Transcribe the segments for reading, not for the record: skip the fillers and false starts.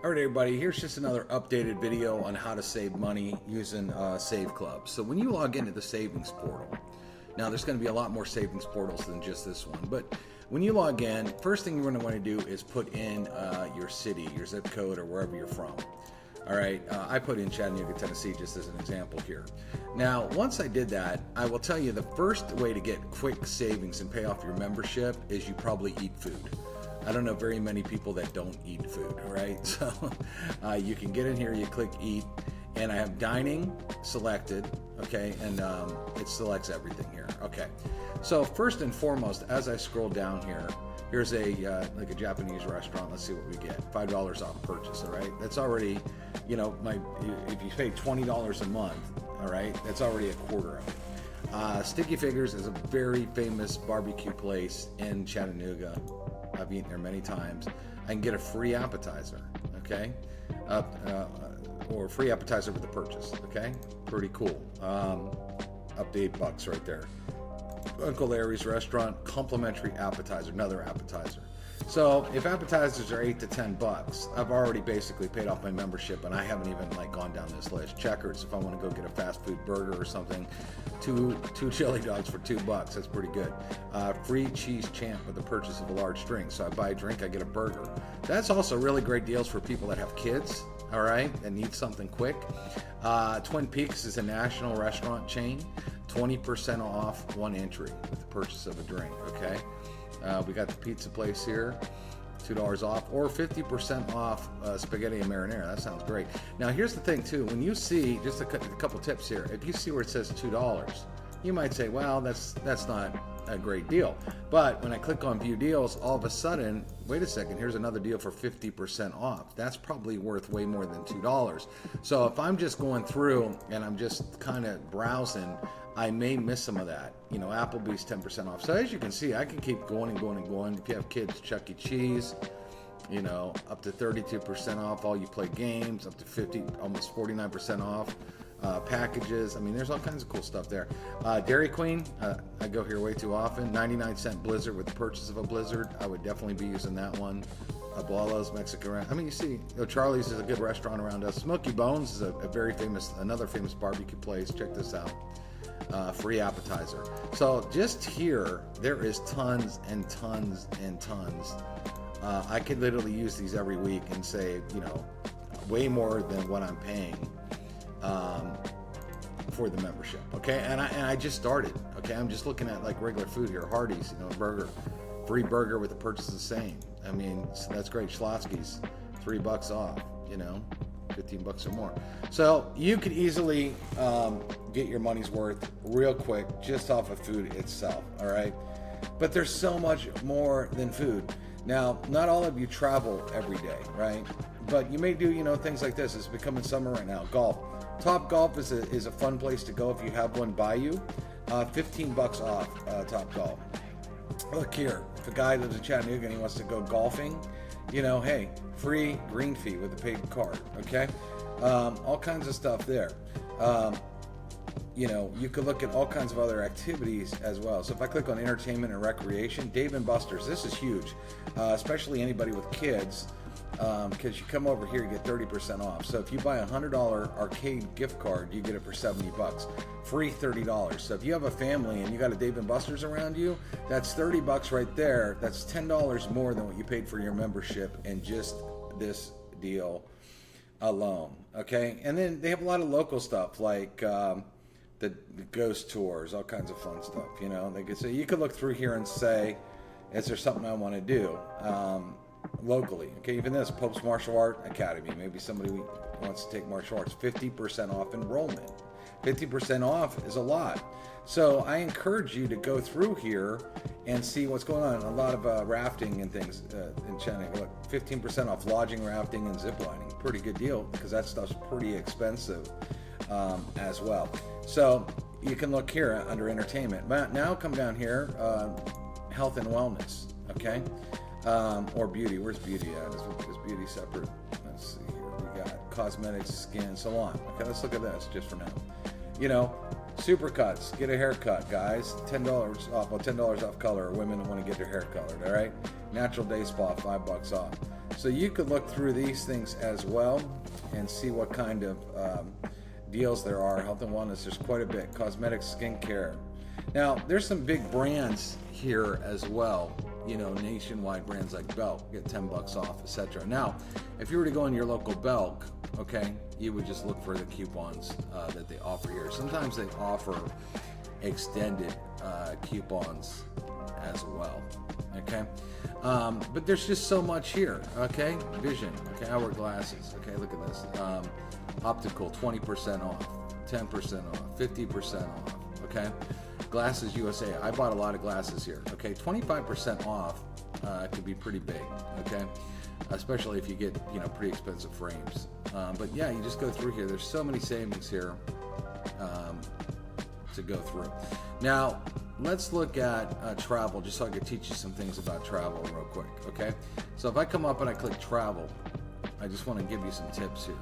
All right, everybody, here's just another updated video on how to save money using SaveClub. So when you log into the savings portal, now there's going to be a lot more savings portals than just this one, but when you log in, first thing you're going to want to do is put in your city, your zip code, or wherever you're from. All right, I put in Chattanooga, Tennessee, just as an example here. Now, once I did that, I will tell you the first way to get quick savings and pay off your membership is you probably eat food. I don't know very many people that don't eat food, right? So you can get in here, you click eat, and I have dining selected, okay, and it selects everything here, okay. So first and foremost, as I scroll down here, here's a like a Japanese restaurant. Let's see what we get. $5 off purchase, all right? That's already, you know, if you pay $20 a month, all right, that's already a quarter of it. Sticky Fingers is a very famous barbecue place in Chattanooga. I've eaten there many times. I can get a free appetizer, okay? Or free appetizer with the purchase, okay? Pretty cool. Up to $8 right there. Uncle Larry's Restaurant, complimentary appetizer, another appetizer. So if appetizers are $8 to $10, I've already basically paid off my membership, and I haven't even gone down this list. Checkers, if I want to go get a fast food burger or something, two chili dogs for $2. That's pretty good. Free cheese champ with the purchase of a large drink. So I buy a drink, I get a burger. That's also really great deals for people that have kids, all right, and need something quick. Twin Peaks is a national restaurant chain. 20% off one entry with the purchase of a drink, okay? We got the pizza place here, $2 off, or 50% off spaghetti and marinara. That sounds great. Now here's the thing too, when you see, just a couple tips here, if you see where it says $2, you might say, well, that's not a great deal. But when I click on view deals, all of a sudden, wait a second, here's another deal for 50% off. That's probably worth way more than $2. So if I'm just going through and I'm just kind of browsing, I may miss some of that. You know, Applebee's 10% off. So as you can see, I can keep going and going and going. If you have kids, Chuck E. Cheese, you know, up to 32% off all you play games, up to 50, almost 49% off. Packages, I mean, there's all kinds of cool stuff there. Dairy Queen, I go here way too often. 99-cent Blizzard with the purchase of a Blizzard. I would definitely be using that one. Abuela's Mexican. I mean, you see, you know, Charlie's is a good restaurant around us. Smoky Bones is a very famous, another famous barbecue place. Check this out. Free appetizer. So just here, there is tons and tons and tons. I could literally use these every week and save, you know, way more than what I'm paying for the membership, okay? And I just started, okay? I'm just looking at like regular food here. Hardee's, you know, burger, free burger with the purchase the same. I mean, so that's great. Schlotzsky's, $3 off, you know, 15 bucks or more. So you could easily get your money's worth real quick just off of food itself, all right? But there's so much more than food. Now, not all of you travel every day, right? But you may do, you know, things like this. It's becoming summer right now. Golf. Top Golf is a fun place to go if you have one by you. 15 bucks off Top Golf. Look here, if a guy lives in Chattanooga and he wants to go golfing, you know, hey, free green fee with a paid card, okay? All kinds of stuff there. You know, you could look at all kinds of other activities as well. So if I click on entertainment and recreation, Dave & Buster's, this is huge, especially anybody with kids, because you come over here, you get 30% off. So if you buy a $100 arcade gift card, you get it for 70 bucks. Free $30. So if you have a family and you got a Dave & Buster's around you, that's 30 bucks right there. That's $10 more than what you paid for your membership in just this deal alone, okay? And then they have a lot of local stuff like the ghost tours, all kinds of fun stuff, you know? They could say, you could look through here and say, is there something I want to do locally? Okay, even this, Pope's Martial Art Academy. Maybe somebody wants to take martial arts. 50% off enrollment. 50% off is a lot. So I encourage you to go through here and see what's going on. A lot of rafting and things in Chattanooga. Look, 15% off lodging, rafting, and ziplining. Pretty good deal because that stuff's pretty expensive as well. So you can look here under entertainment. But now come down here, health and wellness, okay? Or beauty. Where's beauty at? Is beauty separate? Let's see here. We got cosmetics, skin, salon. Okay, let's look at this just for now. You know, Supercuts, get a haircut, guys. $10 off, well, $10 off color. Women want to get their hair colored, all right? Natural Day Spa, $5 off. So you could look through these things as well and see what kind of deals there are. Health and wellness, there's quite a bit. Cosmetics, skincare. Now, there's some big brands here as well. You know, nationwide brands like Belk get 10 bucks off, etc. Now, if you were to go in your local Belk, okay, you would just look for the coupons that they offer here. Sometimes they offer extended coupons as well, okay? But there's just so much here, okay? Vision, okay, eyewear glasses, okay, look at this. Optical, 20% off, 10% off, 50% off, okay? Glasses USA, I bought a lot of glasses here, okay? 25% off could be pretty big, okay? Especially if you get, you know, pretty expensive frames. But yeah, you just go through here. There's so many savings here to go through. Now, let's look at travel, just so I can teach you some things about travel real quick, okay? So if I come up and I click travel, I just want to give you some tips here.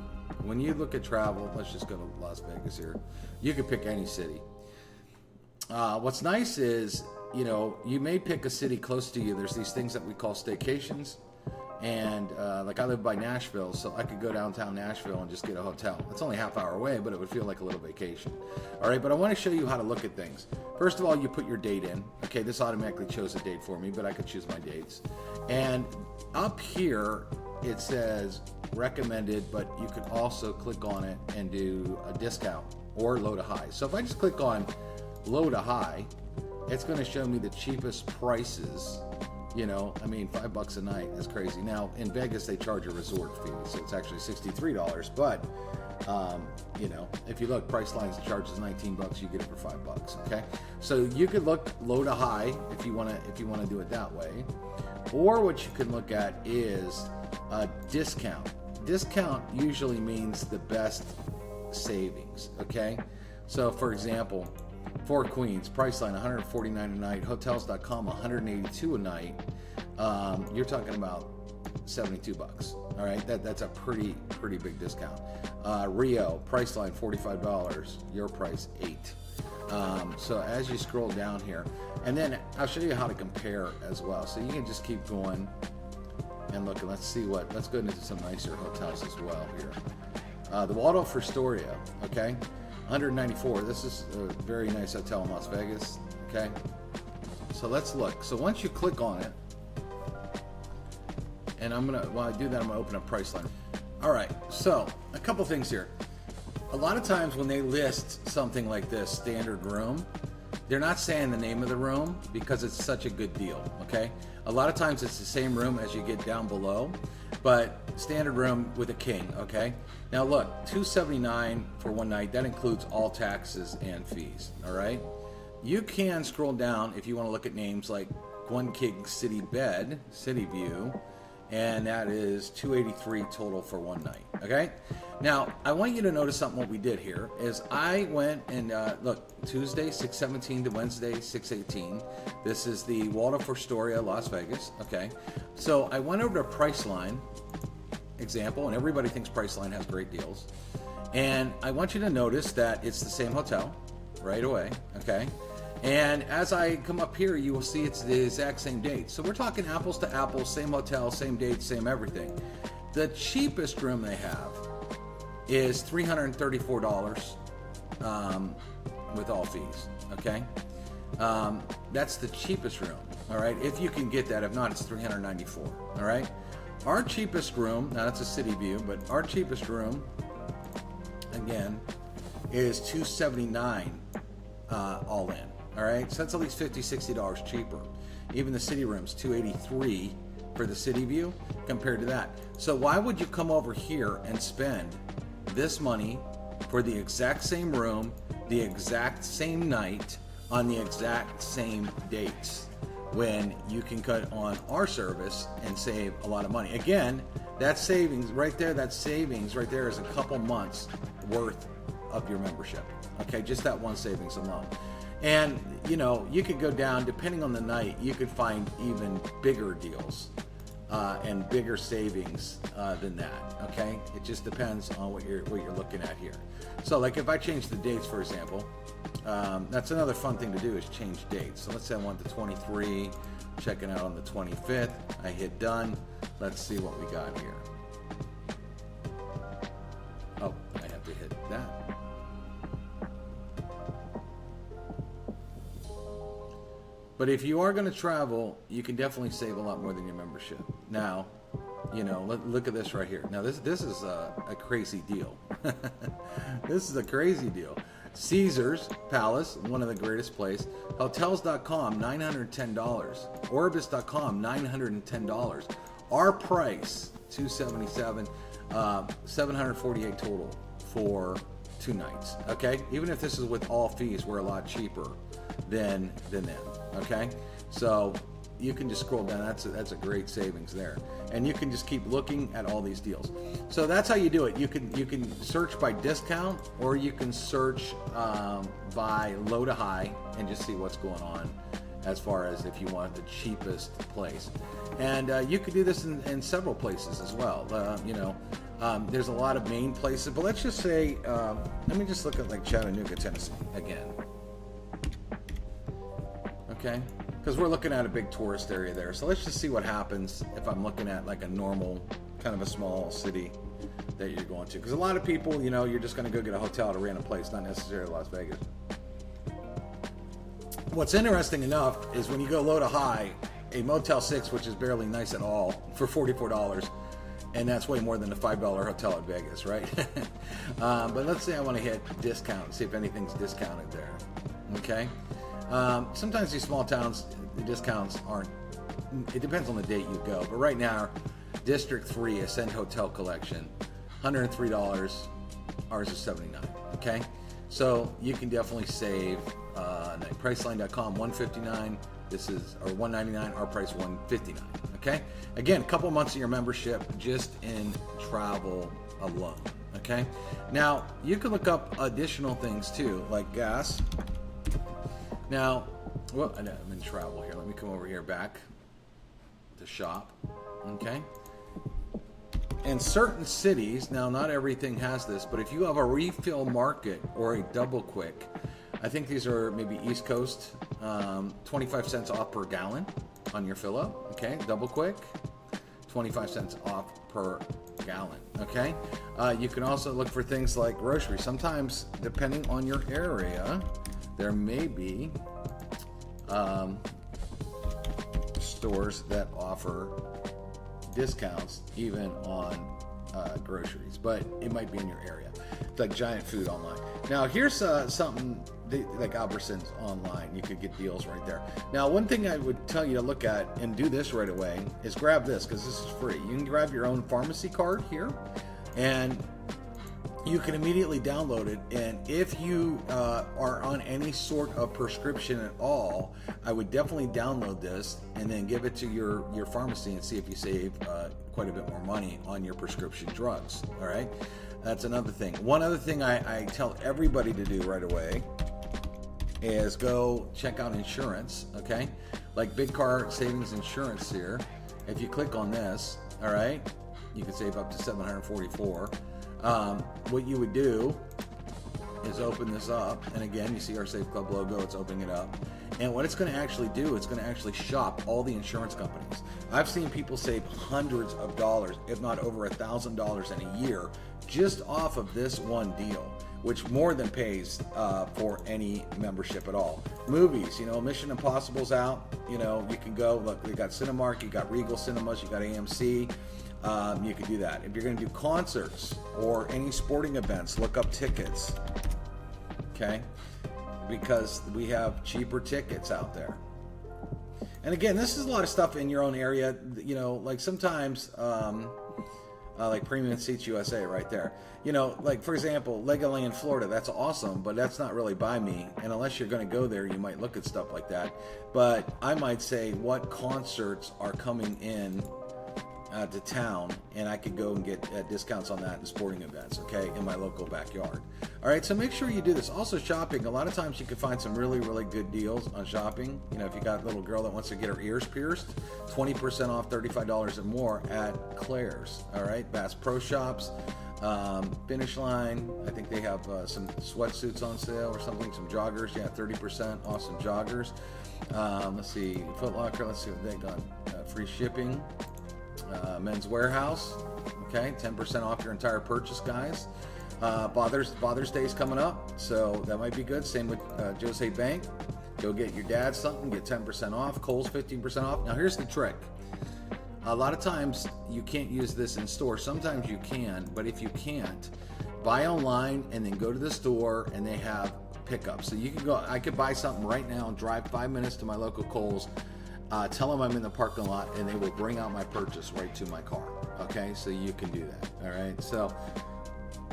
When you look at travel, let's just go to Las Vegas here. You could pick any city. What's nice is, you know, you may pick a city close to you. There's these things that we call staycations. And like I live by Nashville, so I could go downtown Nashville and just get a hotel. It's only half hour away, but it would feel like a little vacation. All right, but I want to show you how to look at things. First of all, you put your date in. Okay, this automatically chose a date for me, but I could choose my dates. And up here, it says recommended, but you could also click on it and do a discount or low to high. So if I just click on low to high, it's going to show me the cheapest prices. You know, I mean, $5 a night is crazy. Now, in Vegas, they charge a resort fee, so it's actually $63. But, you know, if you look, Priceline's charges $19. You get it for $5. Okay, so you could look low to high if you want to do it that way, or what you can look at is a discount. Discount usually means the best savings. Okay, so for example, Four Queens, Priceline, $149 a night. Hotels.com, $182 a night. You're talking about $72. All right, that's a pretty big discount. Rio, Priceline, $45. Your price, $8. So as you scroll down here, and then I'll show you how to compare as well. So you can just keep going and look, and let's go into some nicer hotels as well here. The Waldorf Astoria, okay. $194. This is a very nice hotel in Las Vegas. Okay, so let's look. So once you click on it, and while I do that, I'm gonna open up Priceline. All right, so a couple things here. A lot of times when they list something like this, standard room, they're not saying the name of the room because it's such a good deal. Okay, a lot of times it's the same room as you get down below, but standard room with a king. Okay, now look, $279 for one night. That includes all taxes and fees. All right, you can scroll down if you want to look at names like One King City Bed, City View, and that is $283 total for one night. Okay, now I want you to notice something. What we did here is I went and look, Tuesday 6/17 to Wednesday 6/18. This is the Waldorf Astoria, Las Vegas. Okay, so I went over to Priceline example, and everybody thinks Priceline has great deals, and I want you to notice that it's the same hotel right away. Okay, and as I come up here, you will see it's the exact same date. So we're talking apples to apples, same hotel, same date, same everything. The cheapest room they have is $334 with all fees. Okay, that's the cheapest room. All right, if you can get that. If not, it's $394. All right. Our cheapest room, now that's a city view, but our cheapest room, again, is $279 all in. All right, so that's at least $50, $60 cheaper. Even the city room's $283 for the city view compared to that. So why would you come over here and spend this money for the exact same room, the exact same night, on the exact same dates, when you can cut on our service and save a lot of money? Again, that savings right there, is a couple months worth of your membership. Okay, just that one savings alone. And you know, you could go down, depending on the night, you could find even bigger deals and bigger savings than that. Okay, it just depends on what you're looking at here. So like if I change the dates, for example, that's another fun thing to do, is change dates. So let's say I want the 23, checking out on the 25th. I hit done. Let's see what we got here. Oh, I have to hit that. But if you are going to travel, you can definitely save a lot more than your membership. Now, you know, look at this right here. Now, this is a crazy deal. This is a crazy deal. Caesars Palace, one of the greatest places. Hotels.com, $910. Orbis.com, $910. Our price, $277, $748 total for 2 nights. Okay, even if this is with all fees, we're a lot cheaper than them. Okay, so you can just scroll down. That's a great savings there, and you can just keep looking at all these deals. So that's how you do it. You can search by discount, or you can search by low to high and just see what's going on as far as if you want the cheapest place. And you could do this in several places as well. There's a lot of main places, but let's just say, let me just look at like Chattanooga, Tennessee again. Okay, because we're looking at a big tourist area there. So let's just see what happens if I'm looking at like a normal, kind of a small city that you're going to. Because a lot of people, you know, you're just going to go get a hotel at a random place, not necessarily Las Vegas. What's interesting enough is when you go low to high, a Motel 6, which is barely nice at all, for $44, and that's way more than a $5 hotel at Vegas, right? But let's say I want to hit discount, see if anything's discounted there. Okay. Sometimes these small towns, the discounts aren't, it depends on the date you go, but right now, District 3 Ascend Hotel Collection, $103, ours is $79, okay? So you can definitely save, Priceline.com, $159, this is, or $199, our price $159, okay? Again, a couple months of your membership just in travel alone, okay? Now, you can look up additional things too, like gas. Now, well, I'm in travel here. Let me come over here back to shop. Okay. In certain cities, now not everything has this, but if you have a refill market or a double quick, I think these are maybe East Coast, 25 cents off per gallon on your fill up. Okay. Double quick, 25 cents off per gallon. Okay. You can also look for things like groceries. Sometimes, depending on your area, there may be stores that offer discounts even on groceries, but it might be in your area. It's like Giant Food online. Now here's something like Albertsons online. You could get deals right there. Now one thing I would tell you to look at and do this right away is grab this, because this is free. You can grab your own pharmacy card here, and you can immediately download it, and if you are on any sort of prescription at all, I would definitely download this and then give it to your pharmacy and see if you save quite a bit more money on your prescription drugs. All right, that's another thing. One other thing I tell everybody to do right away is go check out insurance. Okay, like Big Car Savings Insurance here. If you click on this, all right, you can save up to $744. What you would do is open this up, and again, you see our SaveClub logo, it's opening it up. And what it's going to actually do, it's going to actually shop all the insurance companies. I've seen people save hundreds of dollars, if not over $1,000 in a year, just off of this one deal, which more than pays for any membership at all. Movies, you know, Mission Impossible's out, you know, you can go, look, we got Cinemark, you got Regal Cinemas, you got AMC. You could do that. If you're going to do concerts or any sporting events, look up tickets, okay? Because we have cheaper tickets out there. And again, this is a lot of stuff in your own area, you know, like sometimes, like Premium Seats USA right there. You know, like for example, Legoland, Florida, that's awesome, but that's not really by me. And unless you're going to go there, you might look at stuff like that. But I might say what concerts are coming in to town, and I could go and get discounts on that in sporting events, okay, in my local backyard. All right, so make sure you do this. Also shopping, a lot of times you can find some really, really good deals on shopping. You know, if you got a little girl that wants to get her ears pierced, 20% off, $35 or more at Claire's, all right, Bass Pro Shops. Finish Line, I think they have some sweatsuits on sale or something, some joggers. Yeah, 30% off some joggers. Let's see, Foot Locker, let's see what they got. Free shipping. Men's Warehouse, okay, 10% off your entire purchase, guys. Father's Day is coming up, so that might be good. Same with Jose Bank. Go get your dad something, get 10% off. Kohl's 15% off. Now here's the trick. A lot of times you can't use this in store. Sometimes you can, but if you can't, buy online and then go to the store and they have pickup. So you can go, I could buy something right now and drive 5 minutes to my local Kohl's, tell them I'm in the parking lot, and they will bring out my purchase right to my car. Okay, so you can do that. All right, so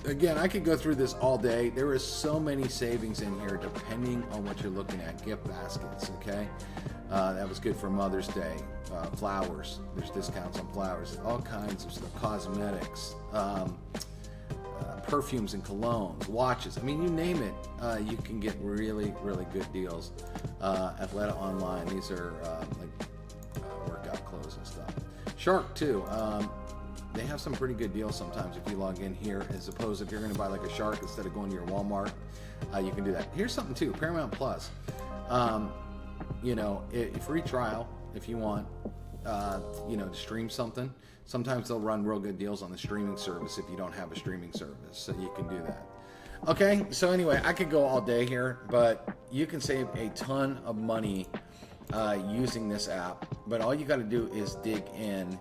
again, I could go through this all day. There is so many savings in here depending on what you're looking at. Gift baskets, okay? That was good for Mother's Day. Flowers, there's discounts on flowers, all kinds of stuff, cosmetics, perfumes and colognes, watches. I mean, you name it, you can get really, really good deals. Athleta Online, these are workout clothes and stuff. Shark too. They have some pretty good deals sometimes if you log in here, as opposed if you're going to buy like a Shark instead of going to your Walmart, you can do that. Here's something too, Paramount Plus. You know, a free trial if you want, you know, to stream something. Sometimes they'll run real good deals on the streaming service if you don't have a streaming service, so you can do that. Okay, so anyway, I could go all day here, but you can save a ton of money using this app, but all you got to do is dig in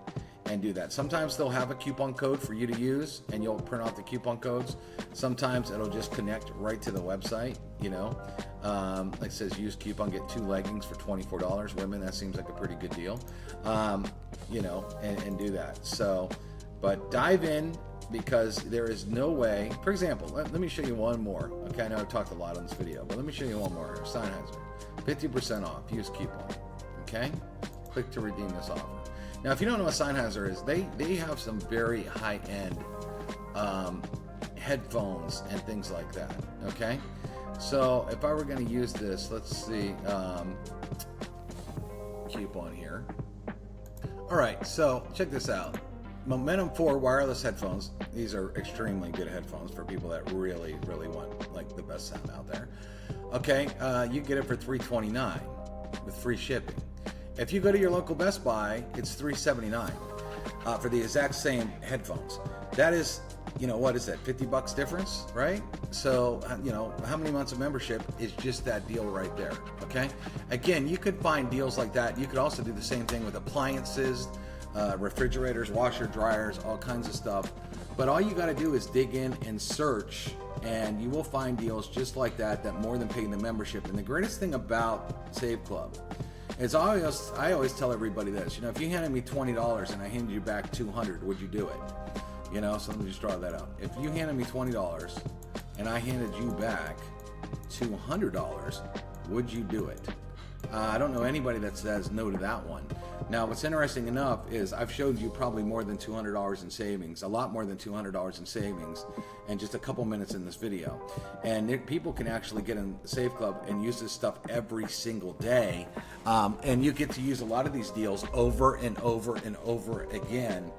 and do that. Sometimes they'll have a coupon code for you to use and you'll print off the coupon codes. Sometimes it'll just connect right to the website, you know. Like it says, use coupon, get 2 leggings for $24. Women, that seems like a pretty good deal. You know, and do that. So, but dive in, because there is no way. For example, let me show you one more. Okay, I know I've talked a lot on this video, but let me show you one more. Sennheiser, 50% off, use coupon. Okay, click to redeem this offer. Now, if you don't know what Sennheiser is, they have some very high-end headphones and things like that, okay? So if I were going to use this, let's see, coupon here. All right, so check this out. Momentum 4 wireless headphones. These are extremely good headphones for people that really, really want like the best sound out there. Okay, you get it for $329 with free shipping. If you go to your local Best Buy, it's $379 for the exact same headphones. That is, you know, what is that, $50 difference, right? So, you know, how many months of membership is just that deal right there, okay? Again, you could find deals like that. You could also do the same thing with appliances, refrigerators, washer, dryers, all kinds of stuff. But all you got to do is dig in and search, and you will find deals just like that more than paying the membership. And the greatest thing about SaveClub is I always tell everybody this, you know, if you handed me $20 and I handed you back $200, would you do it? You know, so let me just draw that out. If you handed me $20 and I handed you back $200, would you do it? I don't know anybody that says no to that one. Now, what's interesting enough is I've showed you probably more than $200 in savings, a lot more than $200 in savings, in just a couple minutes in this video. And people can actually get in SaveClub and use this stuff every single day. And you get to use a lot of these deals over and over and over again,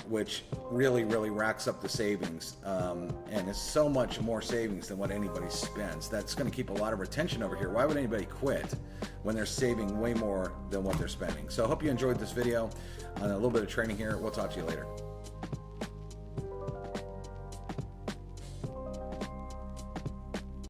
which really, really racks up the savings. And it's so much more savings than what anybody spends. That's going to keep a lot of retention over here. Why would anybody quit when they're saving way more than what they're spending? So I hope you enjoyed this video on a little bit of training here. We'll talk to you later.